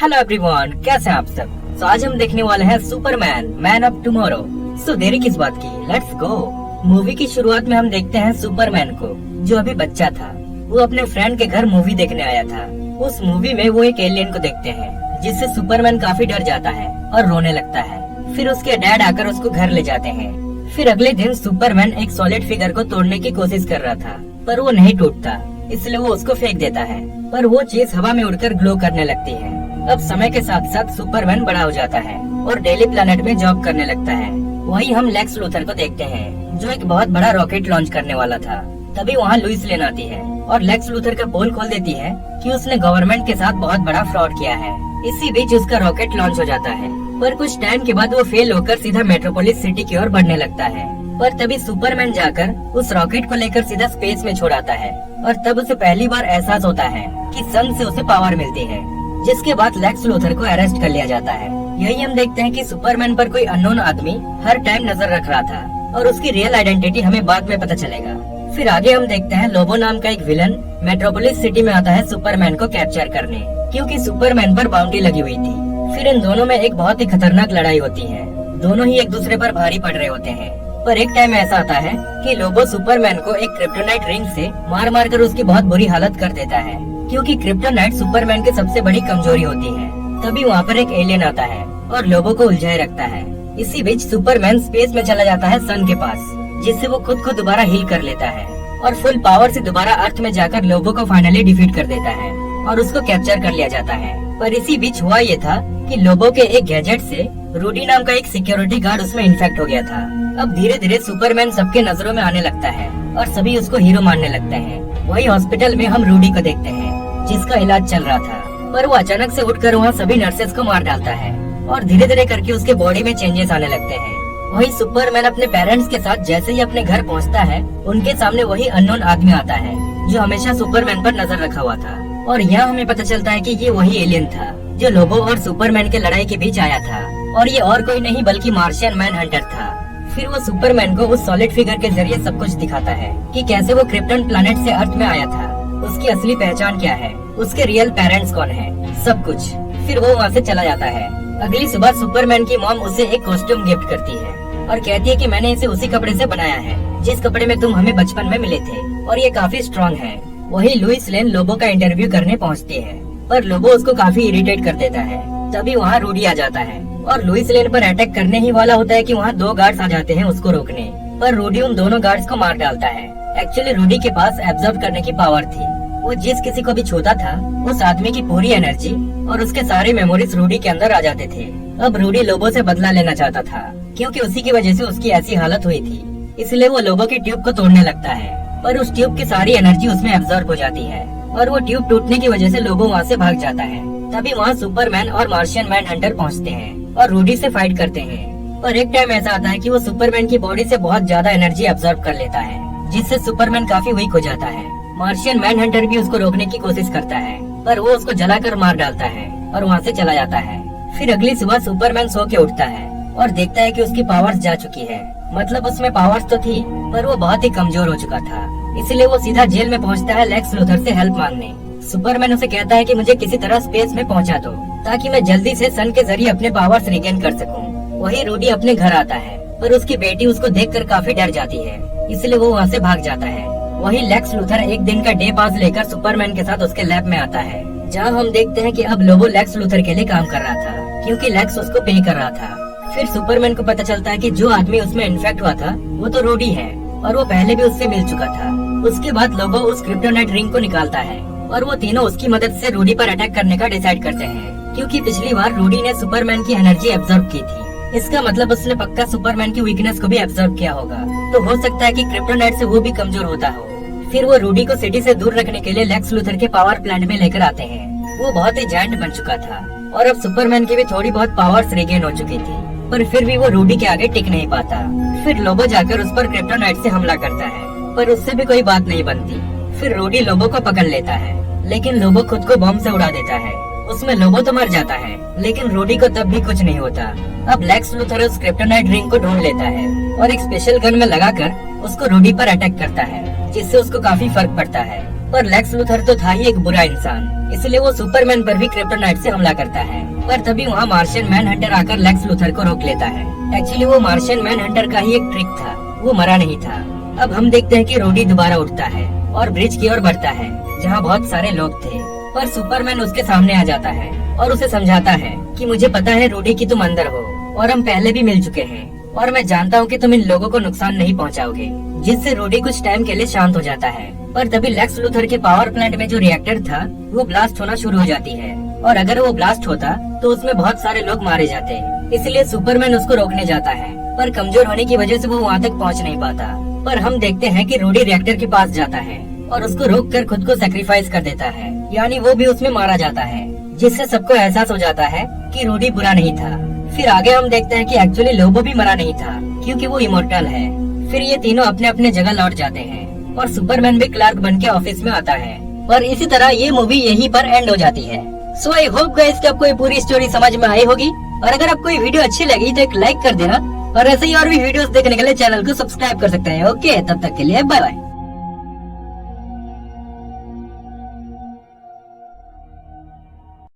Hello everyone, कैसे हैं आप सब। आज हम देखने वाले हैं सुपरमैन मैन ऑफ टुमारो। देरी किस बात की, लेट्स गो। मूवी की शुरुआत में हम देखते हैं सुपरमैन को, जो अभी बच्चा था। वो अपने फ्रेंड के घर मूवी देखने आया था। उस मूवी में वो एक एलियन को देखते हैं, जिससे सुपरमैन काफी डर जाता है और रोने लगता है। फिर उसके डैड आकर उसको घर ले जाते हैं। फिर अगले दिन सुपरमैन एक सॉलिड फिगर को तोड़ने की कोशिश कर रहा था, पर वो नहीं टूटता, इसलिए वो उसको फेंक देता है। पर वो चीज हवा में उड़कर ग्लो करने लगती है। अब समय के साथ साथ सुपरमैन बड़ा हो जाता है और डेली प्लेनेट में जॉब करने लगता है। वही हम लेक्स लूथर को देखते हैं, जो एक बहुत बड़ा रॉकेट लॉन्च करने वाला था। तभी वहाँ लुइस लेन आती है और लेक्स लूथर का पोल खोल देती है कि उसने गवर्नमेंट के साथ बहुत बड़ा फ्रॉड किया है। इसी बीच उसका रॉकेट लॉन्च हो जाता है, पर कुछ टाइम के बाद वो फेल होकर सीधा मेट्रोपोलिस सिटी की ओर बढ़ने लगता है। पर तभी सुपरमैन जाकर उस रॉकेट को लेकर सीधा स्पेस में छोड़ आता है और तब उसे पहली बार एहसास होता है कि सन से उसे पावर मिलती है। जिसके बाद लेक्स लूथर को अरेस्ट कर लिया जाता है। यही हम देखते हैं कि सुपरमैन पर कोई अननोन आदमी हर टाइम नजर रख रहा था और उसकी रियल आइडेंटिटी हमें बाद में पता चलेगा। फिर आगे हम देखते हैं लोबो नाम का एक विलन मेट्रोपोलिस सिटी में आता है सुपरमैन को कैप्चर करने, क्योंकि सुपरमैन पर बाउंड्री लगी हुई थी। फिर इन दोनों में एक बहुत ही खतरनाक लड़ाई होती है। दोनों ही एक दूसरे पर भारी पड़ रहे होते हैं। पर एक टाइम ऐसा आता है कि लोबो सुपरमैन को एक क्रिप्टोनाइट रिंग से मार मार कर उसकी बहुत बुरी हालत कर देता है, क्योंकि क्रिप्टोनाइट सुपरमैन की सबसे बड़ी कमजोरी होती है। तभी वहाँ पर एक एलियन आता है और लोबो को उलझाए रखता है। इसी बीच सुपरमैन स्पेस में चला जाता है सन के पास, जिससे वो खुद को दोबारा हील कर लेता है और फुल पावर से दोबारा अर्थ में जाकर लोबो को फाइनली डिफीट कर देता है और उसको कैप्चर कर लिया जाता है। पर इसी बीच हुआ ये था कि लोबो के एक गैजेट से रूडी नाम का एक सिक्योरिटी गार्ड उसमें इन्फेक्ट हो गया था। अब धीरे धीरे सुपरमैन सबके नजरों में आने लगता है और सभी उसको हीरो मानने लगते हैं। वही हॉस्पिटल में हम रूडी को देखते हैं, जिसका इलाज चल रहा था, पर वो अचानक से उठकर वहाँ सभी नर्सेस को मार डालता है और धीरे धीरे करके उसके बॉडी में चेंजेस आने लगते हैं। वही सुपरमैन अपने पेरेंट्स के साथ जैसे ही अपने घर पहुँचता है, उनके सामने वही अननोन आदमी आता है जो हमेशा सुपरमैन पर नजर रखा हुआ था। और यहाँ हमें पता चलता है कि ये वही एलियन था जो लोबो और सुपरमैन के लड़ाई के बीच आया था, और ये और कोई नहीं बल्कि मार्शियन मैन हंटर था। फिर वो सुपरमैन को उस सॉलिड फिगर के जरिए सब कुछ दिखाता है कि कैसे वो क्रिप्टन प्लैनेट से अर्थ में आया था, उसकी असली पहचान क्या है, उसके रियल पेरेंट्स कौन है, सब कुछ। फिर वो वहाँ से चला जाता है। अगली सुबह सुपरमैन की मॉम उसे एक कॉस्ट्यूम गिफ्ट करती है और कहती है कि मैंने इसे उसी कपड़े से बनाया है जिस कपड़े में तुम हमें बचपन में मिले थे, और ये काफी स्ट्रॉन्ग है। वही लुइस लेन लोबो का इंटरव्यू करने पहुँचती है, पर लोबो उसको काफी इरिटेट कर देता है। तभी वहाँ रूडी आ जाता है और लुइस लेन पर अटैक करने ही वाला होता है कि वहाँ दो गार्ड्स आ जाते हैं उसको रोकने, पर रूडी उन दोनों गार्ड्स को मार डालता है। एक्चुअली रूडी के पास एब्जॉर्ब करने की पावर थी। वो जिस किसी को भी छूता था, उस आदमी की पूरी एनर्जी और उसके सारे मेमोरीज रूडी के अंदर आ जाते थे। अब रूडी लोबो से बदला लेना चाहता था, क्योंकि उसी की वजह से उसकी ऐसी हालत हुई थी। इसलिए वो लोबो की ट्यूब को तोड़ने लगता है, पर उस ट्यूब की सारी एनर्जी उसमें एब्जॉर्ब हो जाती है और वो ट्यूब टूटने की वजह से लोबो वहाँ से भाग जाता है। तभी वहाँ सुपरमैन और मार्शियन मैन हंटर पहुँचते हैं और रूडी से फाइट करते हैं। पर एक टाइम ऐसा आता है कि वो सुपरमैन की बॉडी से बहुत ज्यादा एनर्जी एब्जॉर्ब कर लेता है, जिससे सुपरमैन काफी वीक हो जाता है। मार्शियन मैन हंटर भी उसको रोकने की कोशिश करता है, पर वो उसको जलाकर मार डालता है और वहाँ से चला जाता है। फिर अगली सुबह सुपरमैन सो के उठता है और देखता है कि उसकी पावर्स जा चुकी है। मतलब उसमें पावर्स तो थी, पर वो बहुत ही कमजोर हो चुका था। इसलिए वो सीधा जेल में पहुँचता है लेक्स लूथर से हेल्प मांगने। सुपरमैन उसे कहता है कि मुझे किसी तरह स्पेस में पहुंचा दो, ताकि मैं जल्दी से सन के जरिए अपने पावर्स रिगेन कर सकूं। वही रूडी अपने घर आता है, पर उसकी बेटी उसको देखकर काफी डर जाती है, इसलिए वो वहाँ से भाग जाता है। वही लेक्स लूथर एक दिन का डे पास लेकर सुपरमैन के साथ उसके लैब में आता है, जहाँ हम देखते हैं कि अब लोबो लेक्स लूथर के लिए काम कर रहा था, क्योंकि लेक्स उसको पे कर रहा था। फिर सुपरमैन को पता चलता है कि जो आदमी उसमें इन्फेक्ट हुआ था वो तो रूडी है, और वो पहले भी उससे मिल चुका था। उसके बाद लोबो उस क्रिप्टोनाइट रिंग को निकालता है और वो तीनों उसकी मदद से रूडी पर अटैक करने का डिसाइड करते हैं, क्योंकि पिछली बार रूडी ने सुपरमैन की एनर्जी एब्जॉर्ब की थी। इसका मतलब उसने पक्का सुपरमैन की वीकनेस को भी एब्जॉर्ब किया होगा, तो हो सकता है कि क्रिप्टोनाइट से वो भी कमजोर होता हो। फिर वो रूडी को सिटी से दूर रखने के लिए लेक्स लूथर के पावर प्लांट में लेकर आते हैं। वो बहुत ही जायंट बन चुका था और अब सुपरमैन की भी थोड़ी बहुत पावर्स रिगेन हो चुकी थी, पर फिर भी वो रूडी के आगे टिक नहीं पाता। फिर लोबो जाकर उस पर क्रिप्टोनाइट से हमला करता है, पर उससे भी कोई बात नहीं बनती। फिर रूडी लोबो को पकड़ लेता है, लेकिन लोबो खुद को बम से उड़ा देता है। उसमें लोबो तो मर जाता है, लेकिन रूडी को तब भी कुछ नहीं होता। अब लेक्स लूथर उस क्रिप्टोनाइट रिंग को ढूंढ लेता है और एक स्पेशल गन में लगाकर उसको रूडी पर अटैक करता है, जिससे उसको काफी फर्क पड़ता है। पर लेक्स लूथर तो था ही एक बुरा इंसान, इसलिए वो सुपरमैन पर भी क्रिप्टोनाइट से हमला करता है। पर तभी वहाँ मार्शियन मैन हंटर आकर लेक्स लूथर को रोक लेता है। एक्चुअली वो मार्शियन मैन हंटर का ही एक ट्रिक था, वो मरा नहीं था। अब हम देखते हैं कि रोडी दोबारा उठता है और ब्रिज की ओर बढ़ता है जहाँ बहुत सारे लोग थे, पर सुपरमैन उसके सामने आ जाता है और उसे समझाता है कि मुझे पता है रोडी कि तुम अंदर हो और हम पहले भी मिल चुके हैं और मैं जानता हूँ कि तुम इन लोगों को नुकसान नहीं पहुँचाओगे, जिससे रोडी कुछ टाइम के लिए शांत हो जाता है। पर तभी लेक्स लूथर के पावर प्लांट में जो रिएक्टर था वो ब्लास्ट होना शुरू हो जाती है और अगर वो ब्लास्ट होता तो उसमें बहुत सारे लोग मारे जाते, इसलिए सुपरमैन उसको रोकने जाता है, पर कमजोर होने की वजह से वो वहाँ तक पहुँच नहीं पाता। पर हम देखते हैं कि रोडी रिएक्टर के पास जाता है और उसको रोककर खुद को सैक्रिफाइस कर देता है, यानी वो भी उसमें मारा जाता है, जिससे सबको एहसास हो जाता है कि रोडी बुरा नहीं था। फिर आगे हम देखते हैं कि एक्चुअली लोबो भी मरा नहीं था क्योंकि वो इमोर्टल है। फिर ये तीनों अपने अपने जगह लौट जाते हैं और सुपरमैन भी क्लार्क बन के ऑफिस में आता है और इसी तरह ये मूवी यहीं पर एंड हो जाती है। सो आई होप गाइस कि आपको ये पूरी स्टोरी समझ में आई होगी और अगर आपको ये वीडियो अच्छी लगी तो एक लाइक कर देना और ऐसे ही और भी वीडियोस देखने के लिए चैनल को सब्सक्राइब कर सकते हैं। ओके, तब तक के लिए बाय बाय।